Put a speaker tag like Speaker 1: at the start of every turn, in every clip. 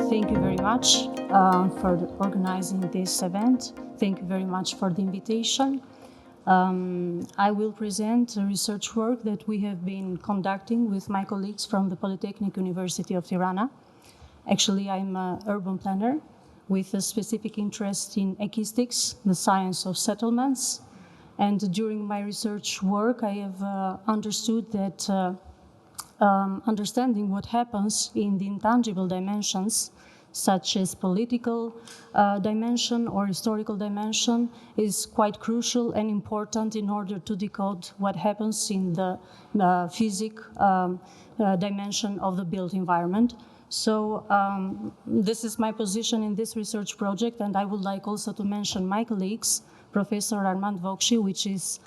Speaker 1: Thank you very much for organizing this event. Thank you very much for the invitation. I will present a research work that we have been conducting with my colleagues from the Polytechnic University of Tirana. Actually, I'm an urban planner with a specific interest in acoustics, the science of settlements. And during my research work, I have understood that understanding what happens in the intangible dimensions, such as political dimension or historical dimension, is quite crucial and important in order to decode what happens in the physical dimension of the built environment. So this is my position in this research project, and I would like also to mention my colleagues, Professor Armand Vokshi, which is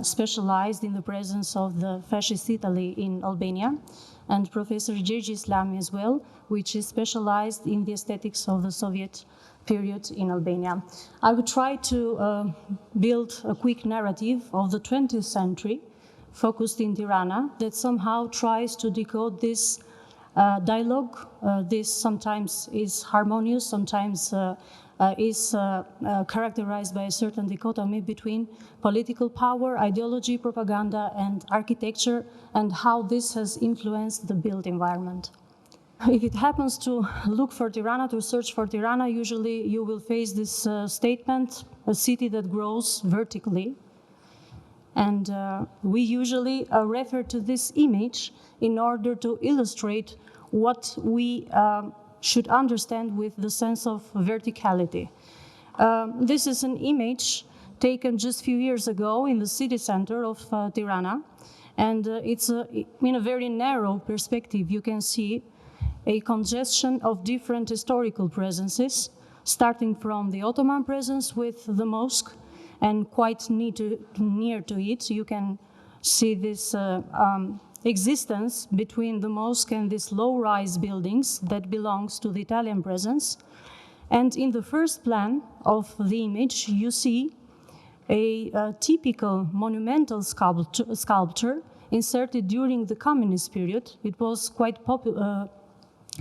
Speaker 1: specialized in the presence of the fascist Italy in Albania, and Professor Gigi Islami as well, which is specialized in the aesthetics of the Soviet period in Albania. I would try to build a quick narrative of the 20th century, focused in Tirana, that somehow tries to decode this dialogue. This sometimes is harmonious, sometimes is characterized by a certain dichotomy between political power, ideology, propaganda, and architecture, and how this has influenced the built environment. If it happens to look for Tirana, to search for Tirana, usually you will face this statement, a city that grows vertically. And we usually refer to this image in order to illustrate what we should understand with the sense of verticality. This is an image taken just a few years ago in the city center of Tirana, and it's in a very narrow perspective. You can see a congestion of different historical presences, starting from the Ottoman presence with the mosque, and quite near to it, you can see this existence between the mosque and these low-rise buildings that belongs to the Italian presence. And in the first plan of the image, you see a typical monumental sculpture inserted during the communist period. It was quite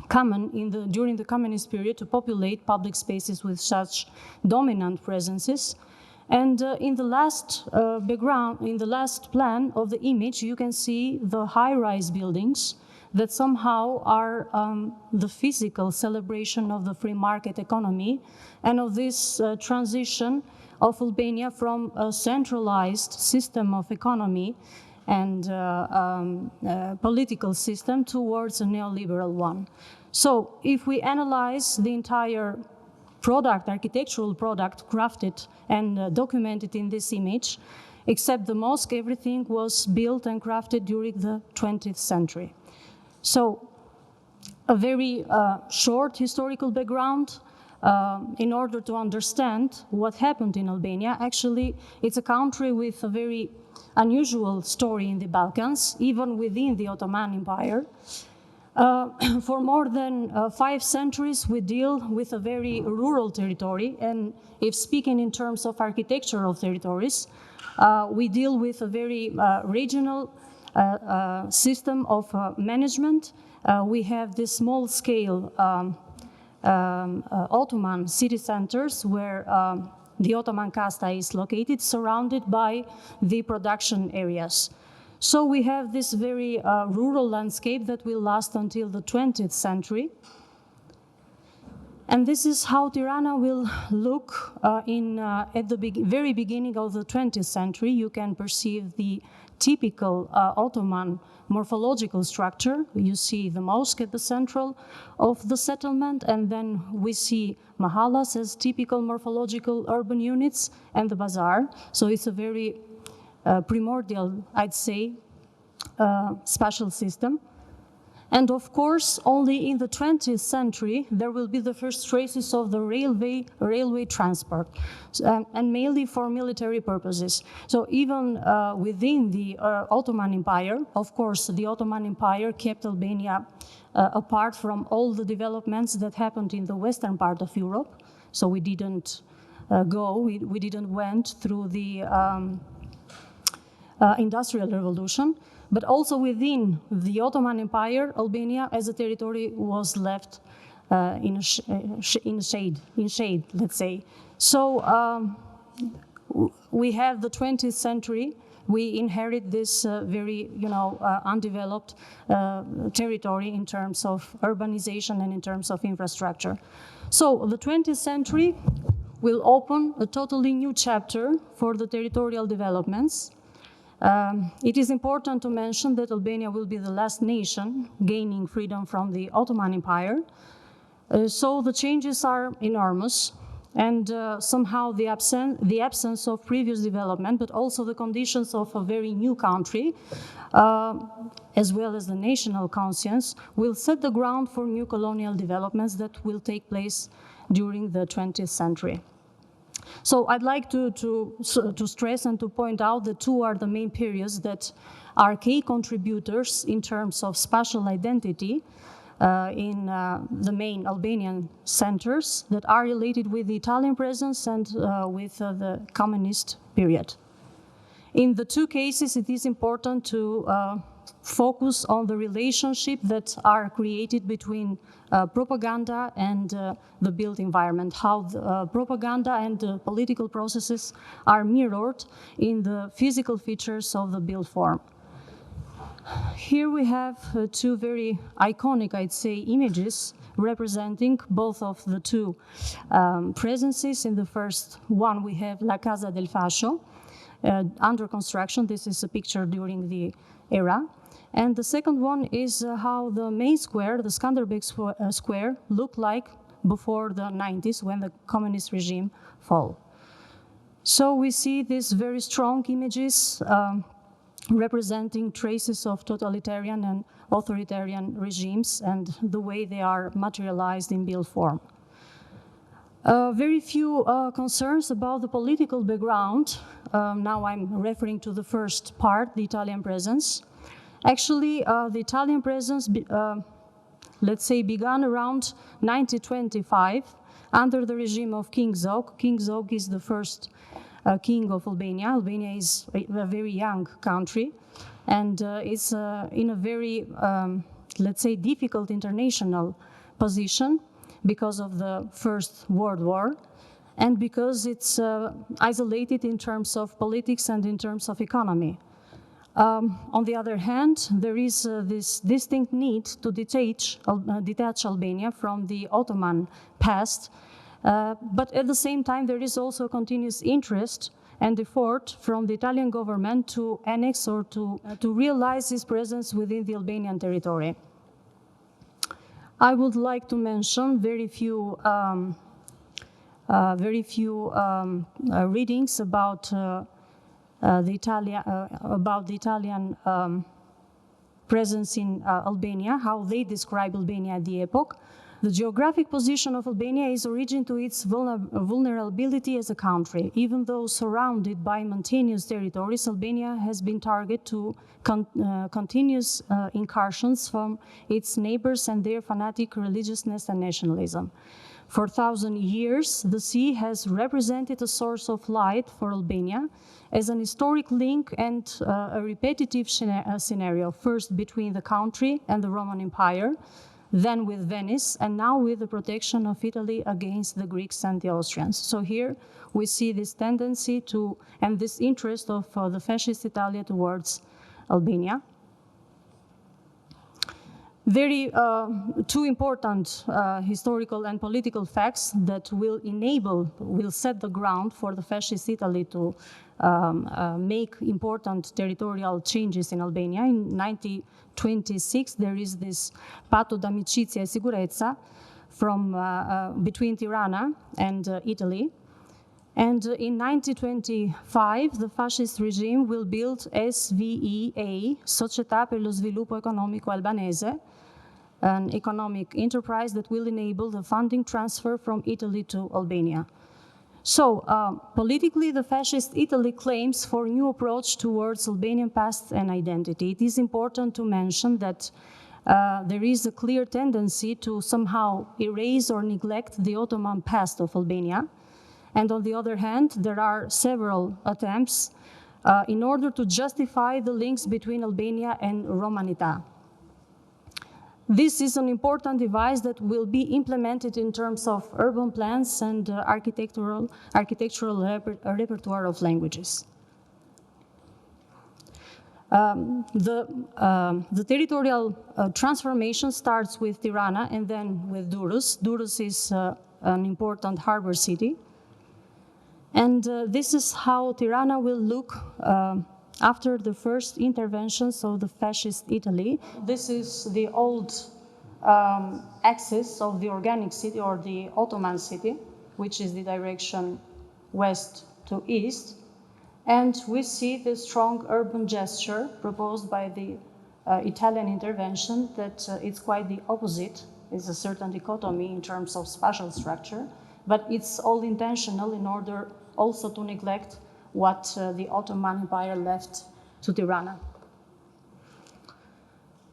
Speaker 1: common during the communist period to populate public spaces with such dominant presences. And in the last background, in the last plan of the image, you can see the high-rise buildings that somehow are the physical celebration of the free market economy and of this transition of Albania from a centralized system of economy and political system towards a neoliberal one. So if we analyze the entire product, architectural product crafted and documented in this image, except the mosque, everything was built and crafted during the 20th century. So a very short historical background in order to understand what happened in Albania. Actually, it's a country with a very unusual story in the Balkans, even within the Ottoman Empire. For more than 5 centuries, we deal with a very rural territory, and if speaking in terms of architectural territories, we deal with a very regional system of management. We have this small-scale Ottoman city centers where the Ottoman casta is located, surrounded by the production areas. So we have this very rural landscape that will last until the 20th century. And this is how Tirana will look at the very beginning of the 20th century. You can perceive the typical Ottoman morphological structure. You see the mosque at the central of the settlement, and then we see mahallas as typical morphological urban units, and the bazaar. So it's a very primordial, I'd say, spatial system. And of course, only in the 20th century, there will be the first traces of the railway transport, and mainly for military purposes. So even within the Ottoman Empire, of course, the Ottoman Empire kept Albania apart from all the developments that happened in the western part of Europe. So we didn't we didn't went through the Industrial Revolution. But also within the Ottoman Empire, Albania as a territory was left in shade, let's say. So we have the 20th century. We inherit this very, undeveloped territory in terms of urbanization and in terms of infrastructure. So the 20th century will open a totally new chapter for the territorial developments. It is important to mention that Albania will be the last nation gaining freedom from the Ottoman Empire. So the changes are enormous, and somehow the absence of previous development, but also the conditions of a very new country, as well as the national conscience, will set the ground for new colonial developments that will take place during the 20th century. So I'd like to stress and to point out that two are the main periods that are key contributors in terms of spatial identity in the main Albanian centers that are related with the Italian presence and with the communist period. In the two cases, it is important to focus on the relationship that are created between propaganda and the built environment, how the propaganda and the political processes are mirrored in the physical features of the built form. Here we have two very iconic, I'd say, images representing both of the two presences. In the first one, we have La Casa del Fascio, under construction. This is a picture during the era. And the second one is how the main square, the Skanderbeg Square, looked like before the 90s when the communist regime fell. So we see these very strong images representing traces of totalitarian and authoritarian regimes and the way they are materialized in built form. Very few concerns about the political background. Now I'm referring to the first part, the Italian presence. Actually, the Italian presence, let's say, began around 1925 under the regime of King Zog. King Zog is the first king of Albania. Albania is a very young country and is in a very, let's say, difficult international position because of the First World War and because it's isolated in terms of politics and in terms of economy. On the other hand, there is this distinct need to detach Albania from the Ottoman past, but at the same time, there is also continuous interest and effort from the Italian government to annex or to realize its presence within the Albanian territory. I would like to mention very few readings about the Italian presence in Albania, how they describe Albania at the epoch. The geographic position of Albania is origin to its vulnerability as a country. Even though surrounded by mountainous territories, Albania has been target to continuous incursions from its neighbors and their fanatic religiousness and nationalism. For 1,000 years, the sea has represented a source of light for Albania as an historic link and a repetitive scenario, first between the country and the Roman Empire, then with Venice, and now with the protection of Italy against the Greeks and the Austrians. So here we see this tendency to, and this interest of the fascist Italy towards Albania. Very two important historical and political facts that will set the ground for the fascist Italy to make important territorial changes in Albania. In 1926, there is this patto d'amicizia e sicurezza between Tirana and Italy. And in 1925, the fascist regime will build SVEA, Società per lo Sviluppo Economico Albanese, an economic enterprise that will enable the funding transfer from Italy to Albania. So, politically, the fascist Italy claims for a new approach towards Albanian past and identity. It is important to mention that there is a clear tendency to somehow erase or neglect the Ottoman past of Albania. And on the other hand, there are several attempts in order to justify the links between Albania and Romanita. This is an important device that will be implemented in terms of urban plans and architectural repertoire of languages. The territorial transformation starts with Tirana and then with Durrës. Durrës is an important harbor city. And this is how Tirana will look after the first interventions of the fascist Italy. This is the old axis of the organic city or the Ottoman city, which is the direction west to east. And we see the strong urban gesture proposed by the Italian intervention that it's quite the opposite. It's a certain dichotomy in terms of spatial structure, but it's all intentional in order also to neglect what the Ottoman Empire left to Tirana.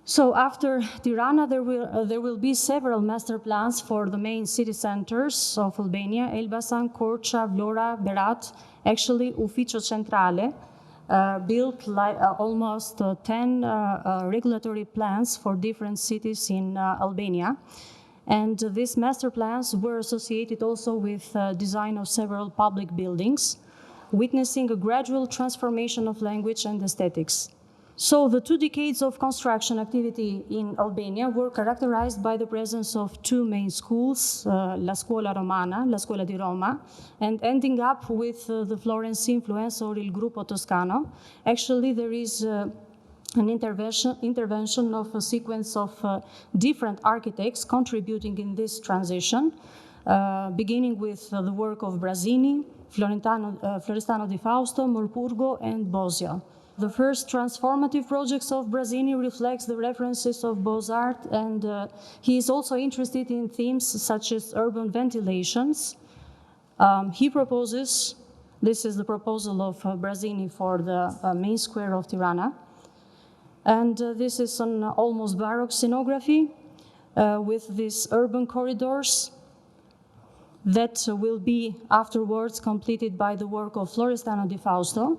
Speaker 1: So after Tirana, there will be several master plans for the main city centers of Albania: Elbasan, Korça, Vlora, Berat, actually Ufficio Centrale, built like almost 10 regulatory plans for different cities in Albania. And these master plans were associated also with design of several public buildings, witnessing a gradual transformation of language and aesthetics. So the 2 decades of construction activity in Albania were characterized by the presence of 2 main schools, La Scuola Romana, La Scuola di Roma, and ending up with the Florence influence or Il Gruppo Toscano. Actually, there is an intervention of a sequence of different architects contributing in this transition, beginning with the work of Brasini, Florestano di Fausto, Morpurgo, and Bosio. The first transformative projects of Brasini reflects the references of Beaux-Arts, and he is also interested in themes such as urban ventilations. He proposes, this is the proposal of Brasini for the main square of Tirana, and this is an almost Baroque scenography with these urban corridors that will be afterwards completed by the work of Florestano di Fausto.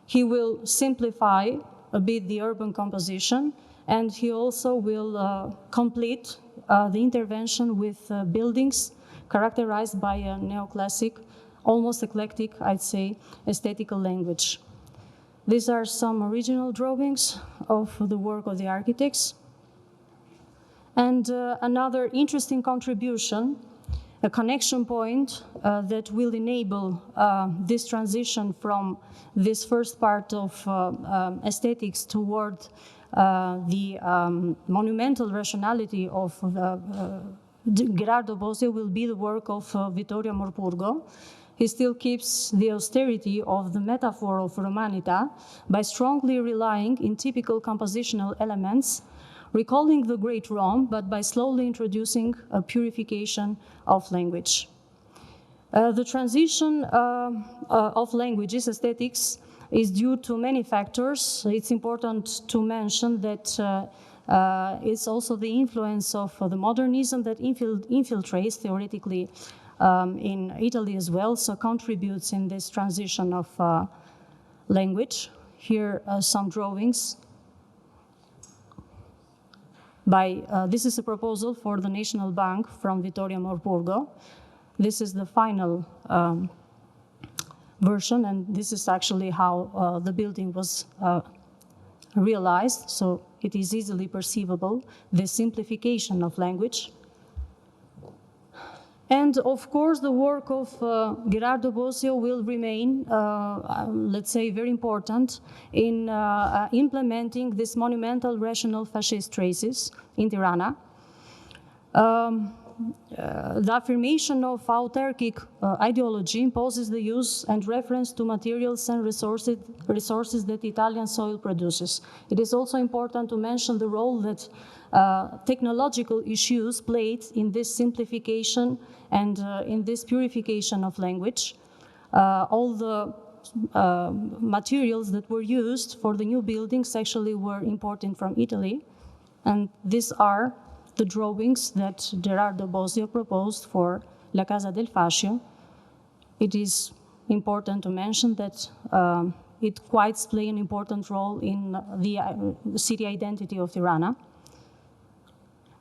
Speaker 1: He will simplify a bit the urban composition, and he also will complete the intervention with buildings characterized by a neoclassic, almost eclectic, I'd say, aesthetical language. These are some original drawings of the work of the architects. And another interesting contribution, a connection point that will enable this transition from this first part of aesthetics toward the monumental rationality of Gerardo Bosio will be the work of Vittorio Morpurgo. He still keeps the austerity of the metaphor of Romanita by strongly relying in typical compositional elements, recalling the great Rome, but by slowly introducing a purification of language. The transition of languages, aesthetics, is due to many factors. It's important to mention that it's also the influence of the modernism that infiltrates theoretically in Italy as well, so contributes in this transition of language. Here are some drawings. This is a proposal for the National Bank from Vittorio Morpurgo. This is the final version, and this is actually how the building was realized, so it is easily perceivable, the simplification of language. And of course, the work of Gerardo Bosio will remain, let's say, very important in implementing this monumental rational fascist traces in Tirana. The affirmation of autarkic ideology imposes the use and reference to materials and resources that Italian soil produces. It is also important to mention the role that technological issues played in this simplification and in this purification of language. All the materials that were used for the new buildings actually were imported from Italy, and these are the drawings that Gerardo Bosio proposed for La Casa del Fascio. It is important to mention that it quite plays an important role in the city identity of Tirana.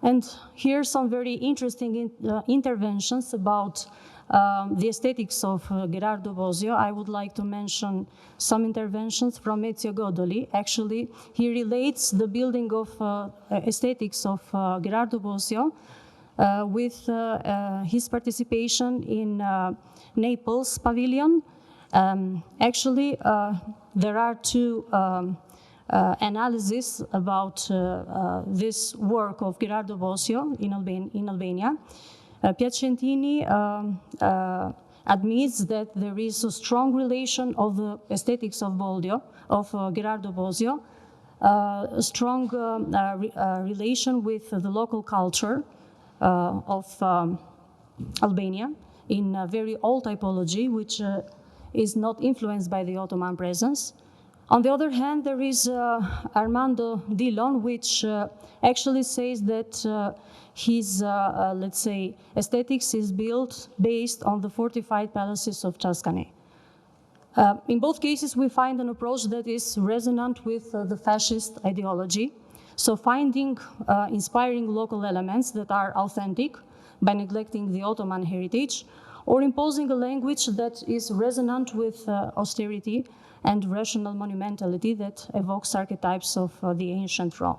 Speaker 1: And here are some very interesting interventions about the aesthetics of Gherardo Bosio. I would like to mention some interventions from Ezio Godoli. Actually, he relates the building of aesthetics of Gherardo Bosio with his participation in Naples Pavilion. Actually, there are two analyses about this work of Gherardo Bosio in Albania. Piacentini admits that there is a strong relation of the aesthetics of Gherardo Bosio, a strong relation with the local culture of Albania in a very old typology, which is not influenced by the Ottoman presence. On the other hand, there is Armando Dillon, which actually says that his, let's say, aesthetics is built based on the fortified palaces of Tuscany. In both cases, we find an approach that is resonant with the fascist ideology. So finding inspiring local elements that are authentic by neglecting the Ottoman heritage, or imposing a language that is resonant with austerity and rational monumentality that evokes archetypes of the ancient Rome.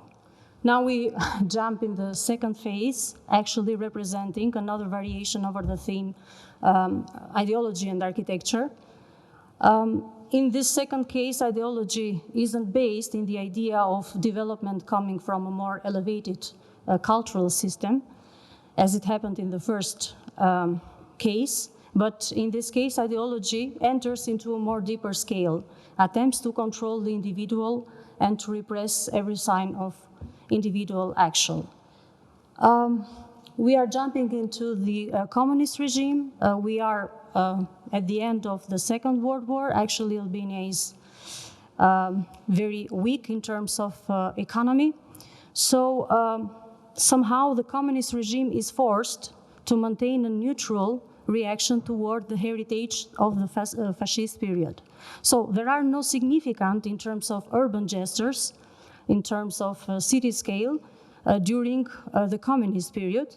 Speaker 1: Now we jump in the second phase, actually representing another variation over the theme ideology and architecture. In this second case, ideology isn't based in the idea of development coming from a more elevated cultural system, as it happened in the first case, but in this case, ideology enters into a more deeper scale, attempts to control the individual and to repress every sign of individual action. We are jumping into the communist regime. We are at the end of the Second World War. Actually, Albania is very weak in terms of economy. So somehow the communist regime is forced to maintain a neutral reaction toward the heritage of the fascist period. So there are no significant in terms of urban gestures, in terms of city scale during the communist period.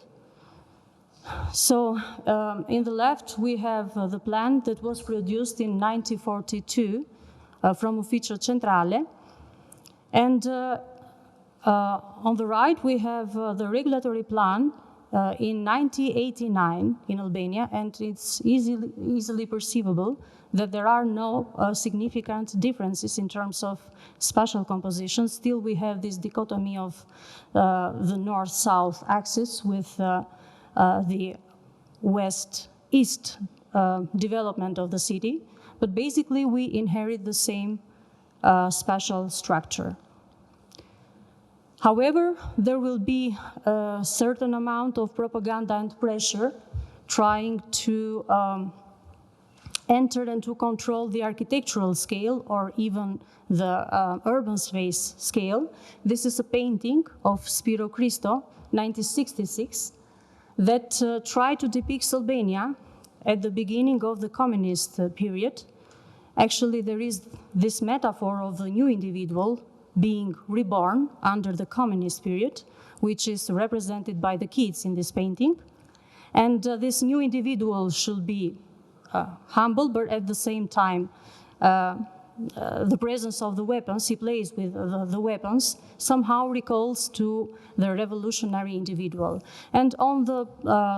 Speaker 1: So in the left, we have the plan that was produced in 1942 from Ufficio Centrale. And on the right, we have the regulatory plan in 1989 in Albania, and it's easily perceivable that there are no significant differences in terms of spatial composition. Still, we have this dichotomy of the north-south axis with the west-east development of the city, but basically we inherit the same spatial structure. However, there will be a certain amount of propaganda and pressure trying to enter and to control the architectural scale or even the urban space scale. This is a painting of Spiro Christo, 1966, that tried to depict Albania at the beginning of the communist period. Actually, there is this metaphor of the new individual being reborn under the communist period, which is represented by the kids in this painting. And this new individual should be humble, but at the same time, the presence of the weapons, he plays with the weapons, somehow recalls to the revolutionary individual. And on the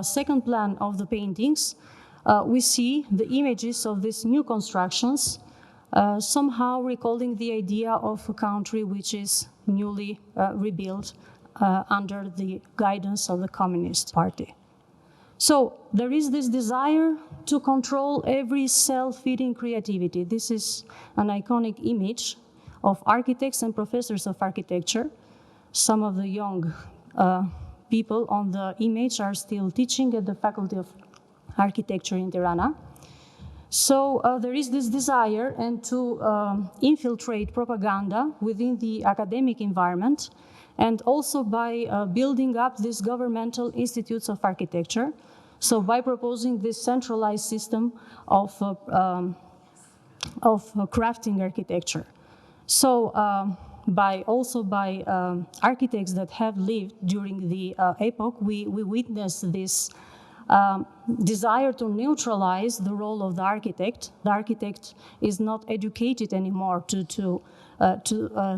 Speaker 1: second plan of the paintings, we see the images of these new constructions, somehow recalling the idea of a country which is newly rebuilt under the guidance of the Communist Party. So there is this desire to control every self-feeding creativity. This is an iconic image of architects and professors of architecture. Some of the young people on the image are still teaching at the Faculty of Architecture in Tirana. So there is this desire and to infiltrate propaganda within the academic environment, and also by building up these governmental institutes of architecture. So by proposing this centralized system of crafting architecture. So also by architects that have lived during the epoch, we witness this desire to neutralize the role of the architect. The architect is not educated anymore to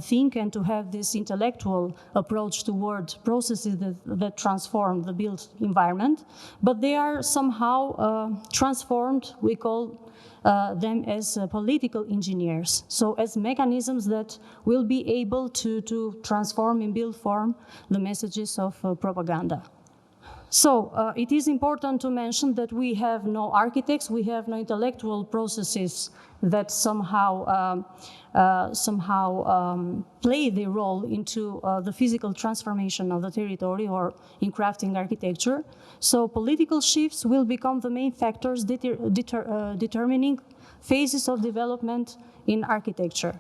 Speaker 1: think and to have this intellectual approach toward processes that transform the built environment, but they are somehow transformed. We call them as political engineers, so as mechanisms that will be able to transform in built form the messages of propaganda. So it is important to mention that we have no architects, we have no intellectual processes that somehow play their role into the physical transformation of the territory or in crafting architecture. So political shifts will become the main factors determining phases of development in architecture.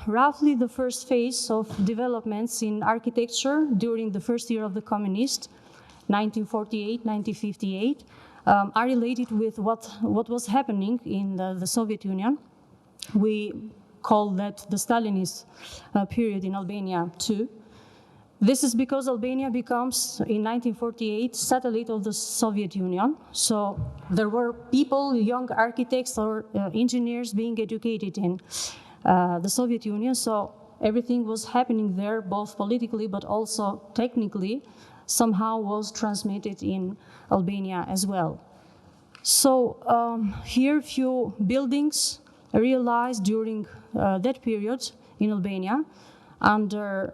Speaker 1: Roughly the first phase of developments in architecture during the first year of the communist, 1948, 1958, are related with what was happening in the Soviet Union. We call that the Stalinist period in Albania too. This is because Albania becomes, in 1948, satellite of the Soviet Union. So there were people, young architects or engineers being educated in the Soviet Union. So everything was happening there, both politically but also technically, somehow was transmitted in Albania as well. So here few buildings realized during that period in Albania under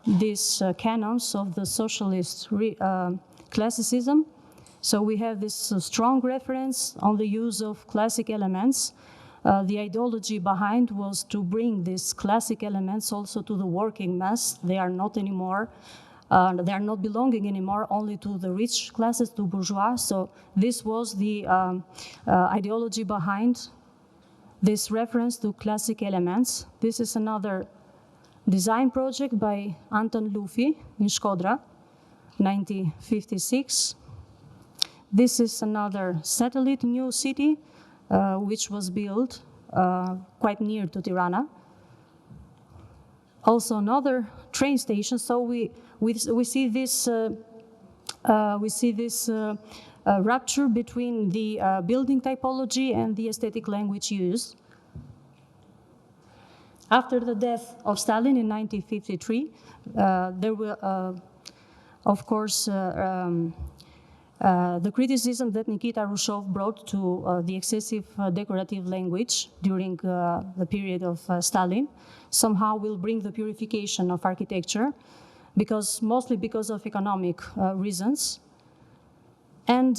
Speaker 1: these canons of the socialist classicism. So we have this strong reference on the use of classic elements. The ideology behind was to bring these classic elements also to the working mass. They are not anymore, they are not belonging anymore only to the rich classes, to bourgeois. So this was the ideology behind this reference to classic elements. This is another design project by Anton Lufi in Shkodra, 1956. This is another satellite new city which was built quite near to Tirana. Also another train station. So we see this rupture between the building typology and the aesthetic language used. After the death of Stalin in 1953, there were, of course, the criticism that Nikita Khrushchev brought to the excessive decorative language during the period of Stalin somehow will bring the purification of architecture, mostly because of economic reasons. And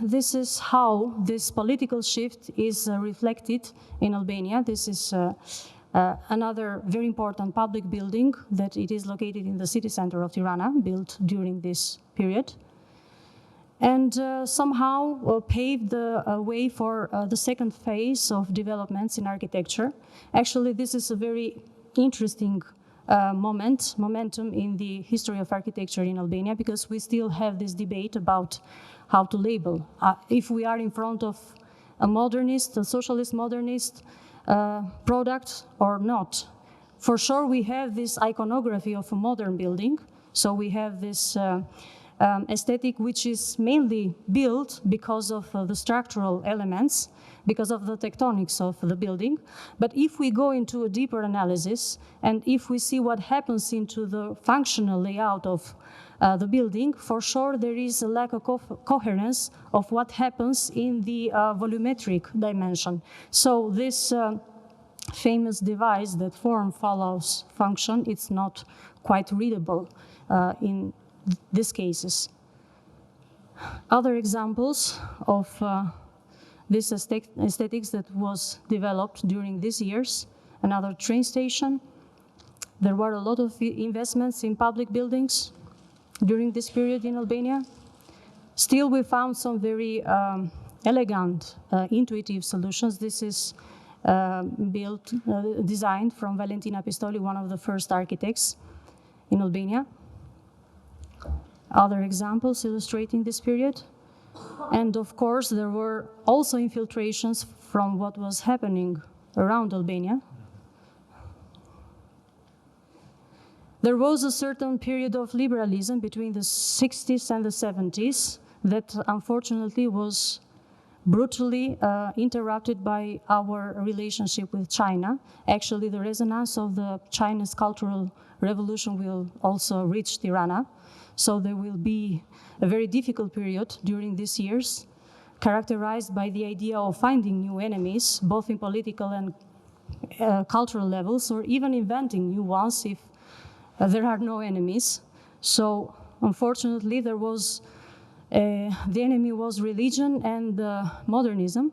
Speaker 1: this is how this political shift is reflected in Albania. This is another very important public building that it is located in the city center of Tirana, built during this period, and somehow paved the way for the second phase of developments in architecture. Actually, this is a very interesting momentum in the history of architecture in Albania, because we still have this debate about how to label. If we are in front of a modernist, a socialist modernist product or not. For sure, we have this iconography of a modern building. So we have this aesthetic which is mainly built because of the structural elements, because of the tectonics of the building. But if we go into a deeper analysis and if we see what happens into the functional layout of the building, for sure there is a lack of coherence of what happens in the volumetric dimension. So this famous device that form follows function, it's not quite readable in these cases. Other examples of this aesthetics that was developed during these years, another train station. There were a lot of investments in public buildings during this period in Albania. Still, we found some very elegant, intuitive solutions. This is designed from Valentina Pistoli, one of the first architects in Albania. Other examples illustrating this period. And of course, there were also infiltrations from what was happening around Albania. There was a certain period of liberalism between the 60s and the 70s that unfortunately was brutally interrupted by our relationship with China. Actually, the resonance of the Chinese cultural revolution will also reach Tirana. So there will be a very difficult period during these years, characterized by the idea of finding new enemies, both in political and cultural levels, or even inventing new ones if there are no enemies. So unfortunately, there was the enemy was religion and modernism.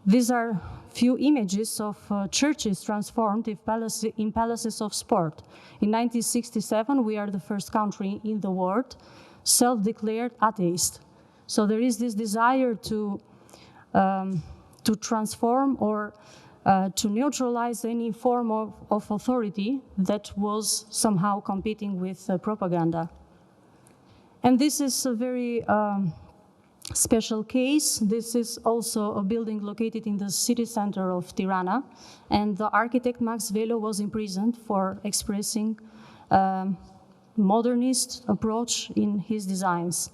Speaker 1: These are few images of churches transformed in palaces of sport. In 1967, we are the first country in the world self-declared atheist. So there is this desire to transform or to neutralize any form of authority that was somehow competing with propaganda. And this is a very special case. This is also a building located in the city center of Tirana, and the architect Max Velo was imprisoned for expressing modernist approach in his designs.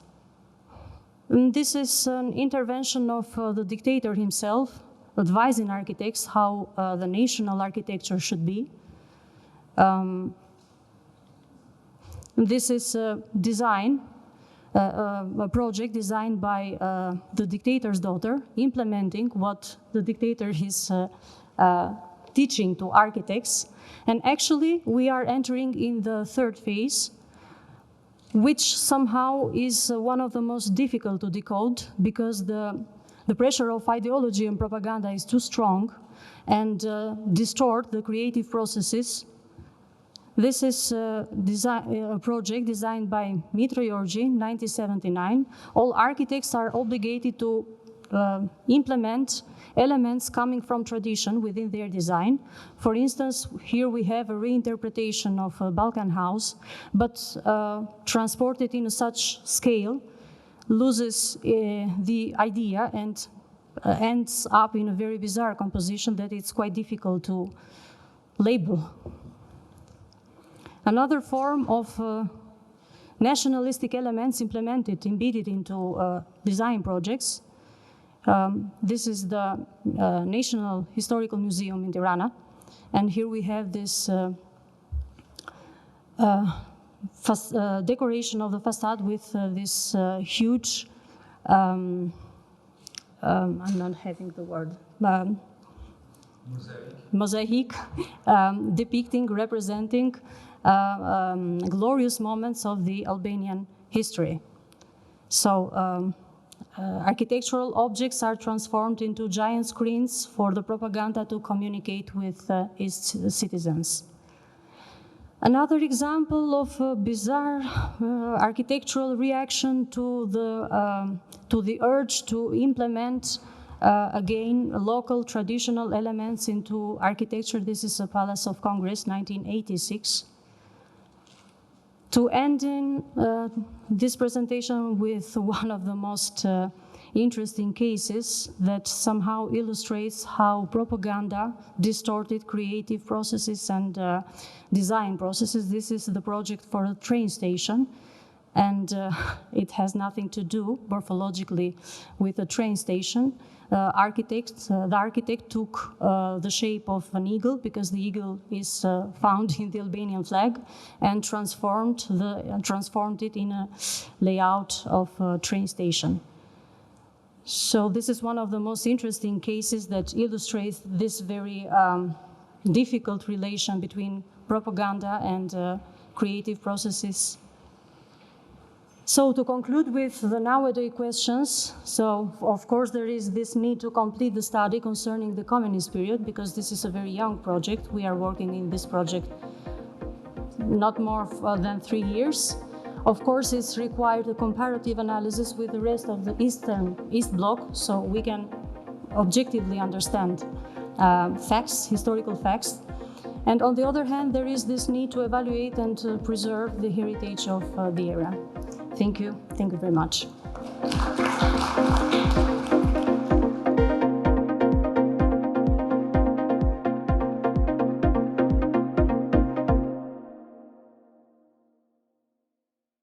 Speaker 1: And this is an intervention of the dictator himself, advising architects how the national architecture should be. This is a design, a project designed by the dictator's daughter, implementing what the dictator is teaching to architects. And actually, we are entering in the third phase, which somehow is one of the most difficult to decode, because the pressure of ideology and propaganda is too strong and distort the creative processes. This is a project designed by Mitra Georgi in 1979. All architects are obligated to implement elements coming from tradition within their design. For instance, here we have a reinterpretation of a Balkan house, but transported in such scale, loses the idea and ends up in a very bizarre composition that it's quite difficult to label. Another form of nationalistic elements implemented, embedded into design projects. This is the National Historical Museum in Tirana, and here we have this decoration of the facade with this huge, I'm not having the word, mosaic depicting, representing glorious moments of the Albanian history. So architectural objects are transformed into giant screens for the propaganda to communicate with its citizens. Another example of a bizarre architectural reaction to the urge to implement again local traditional elements into architecture. This is a Palace of Congress, 1986. To end in this presentation with one of the most interesting cases that somehow illustrates how propaganda distorted creative processes and design processes. This is the project for a train station, and it has nothing to do morphologically with a train station. The architect took the shape of an eagle, because the eagle is found in the Albanian flag, and transformed it in a layout of a train station. So this is one of the most interesting cases that illustrates this very difficult relation between propaganda and creative processes. So to conclude with the nowadays questions, so of course there is this need to complete the study concerning the communist period, because this is a very young project. We are working in this project not more than 3 years. Of course, it's required a comparative analysis with the rest of the East Bloc, so we can objectively understand facts, historical facts. And on the other hand, there is this need to evaluate and to preserve the heritage of the era. Thank you. Thank you very much.